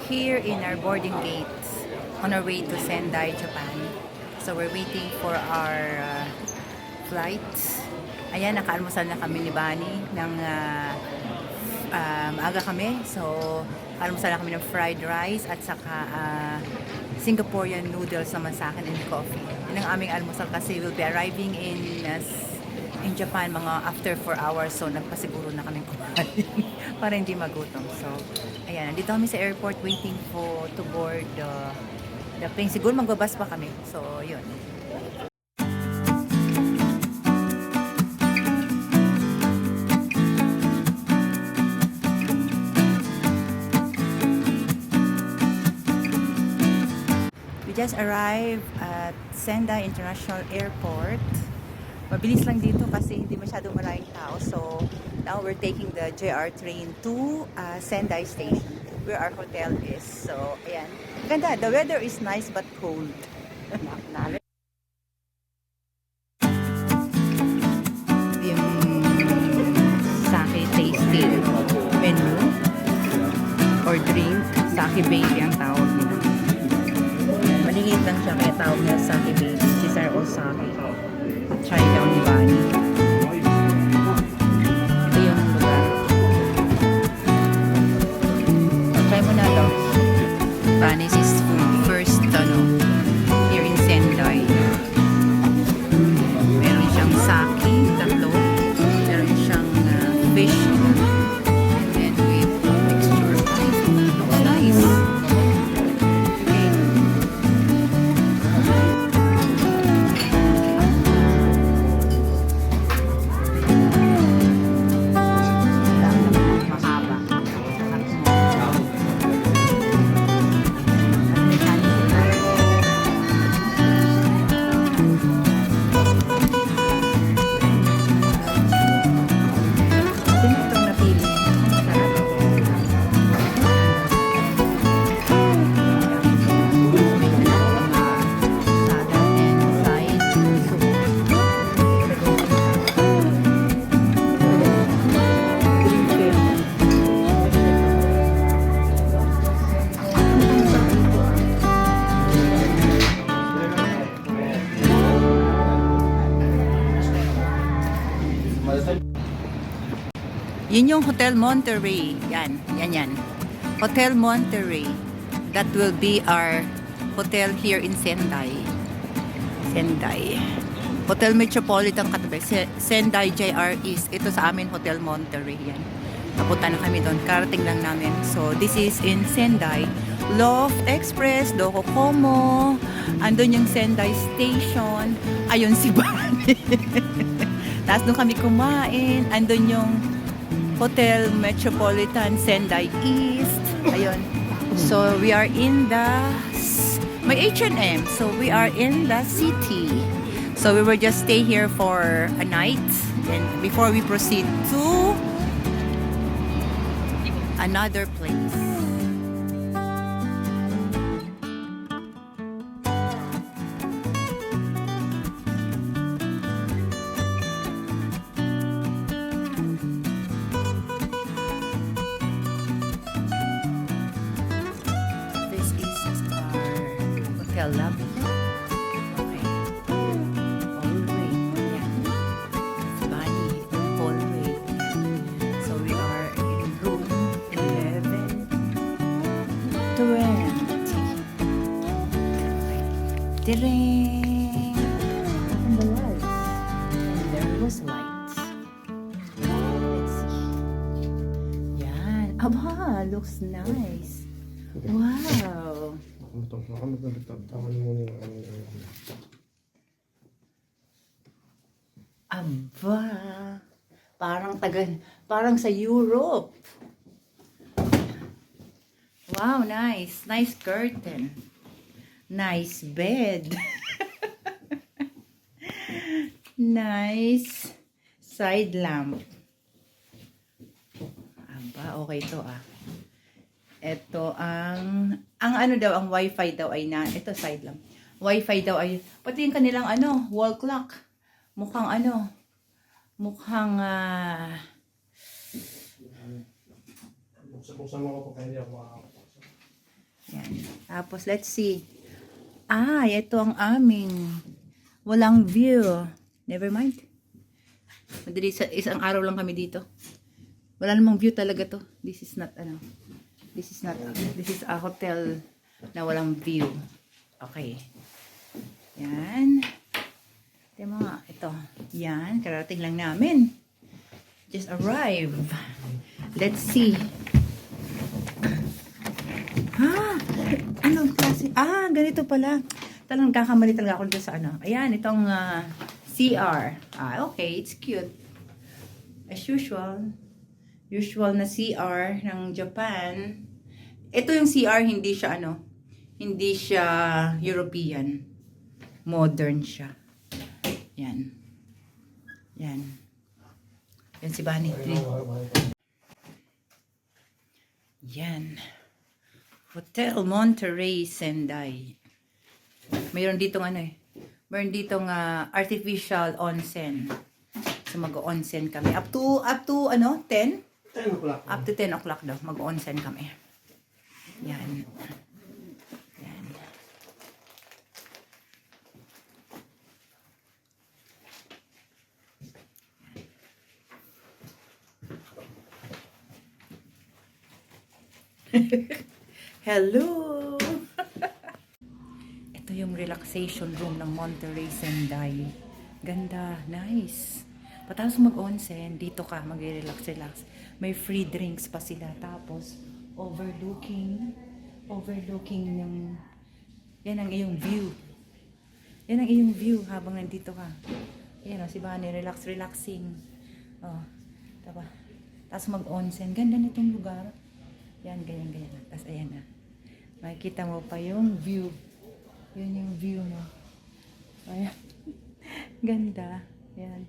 here in our boarding gate on our way to Sendai, Japan. So we're waiting for our flight. Ayan, nakaalmusal na kami ni Bani ng maaga kami. So, almusal na kami ng fried rice at saka Singaporean noodles naman sa akin and coffee. Yun ang aming almusal kasi we'll be arriving in Japan mga after 4 hours. So, nagpasiguro na kami kumain para hindi magutom. So, ayan, nandito kami sa airport waiting to board the plane. Siguro magbabas pa kami. So, yun. Just arrived at Sendai International Airport. Mabilis lang dito kasi hindi masyadong maraming tao. So, now we're taking the JR train to Sendai Station where our hotel is. So, ayan. Ganda. The weather is nice but cold. Yung sake tasting menu or drink. Sake baby ang tawag nila. Maliliit lang siya kaya tawag niya sake baby. Chisar o sake. Try daw ni Bani. Ito yung lugar. Try mo na daw. Bani's is first here in Sendai. Meron siyang sake, tatlo. Meron siyang fish. And then with mixture of rice. Looks nice. Yun yung Hotel Monterey. Yan. Hotel Monterey. That will be our hotel here in Sendai. Hotel Metropolitan katabi. Sendai JR East. Ito sa amin, Hotel Monterey. Yan. Napunta na kami doon. Karating lang namin. So, this is in Sendai. Loft Express, Docomo. Andun yung Sendai Station. Ayun si Bani. Tapos doon kami kumain. Andun yung Hotel Metropolitan Sendai East. Ayun. So, we are in may H&M. So, we are in the city. So, we will just stay here for a night. And before we proceed to another place. Hotel lobby. Okay. Hallway. Yan. Si Bani. Hallway. Yan. So we are in room 11. 20. Tiring! And the lights. And there was lights. Let's see. Yan. Aba, looks nice. Wow. Aba, parang sa Europe. Wow, nice. Nice curtain. Nice bed. Nice side lamp. Aba, okay to ah. Ito ang ano daw, ang wifi daw ay ito side lang. Wifi daw ay, pati yung kanilang wall clock. Mukhang Buksan mo ko pa kaya ako makakapasok. Yan. Tapos, let's see. Ito ang aming walang view. Never mind. Madali isang araw lang kami dito. Wala namang view talaga to. This is a hotel na walang view. Okay. Yan. Ito. Yan. Karating lang namin. Just arrive. Let's see. Anong klase? Ganito pala. Talagang kakamali talaga ako dito sa ano. Ayan, itong CR. Okay. It's cute. As usual. Usual na CR ng Japan. Ito yung CR, hindi siya hindi siya European. Modern siya. Yan. Yan. Yan si Bunny. Yan. Hotel Monterey, Sendai. Mayroon ditong mayroon ditong artificial onsen. So mag-onsen kami. Up to 10? 10 o'clock. Up to 10 o'clock daw. Mag-onsen kami. Yan. Yan. Hello! Ito yung relaxation room ng Monterey Sendai. Ganda. Nice. Patapos mag-onsen, dito ka, mag-relax. May free drinks pa sila. Tapos, overlooking yung, yan ang iyong view. Yan ang iyong view habang nandito ka. Yan si Bunny, relaxing. Diba? Tapos mag-onsen. Ganda nitong lugar. Yan, ganyan. Tapos ayan na. Makikita mo pa yung view. Yun yung view mo. Ayan. Ganda. Yan.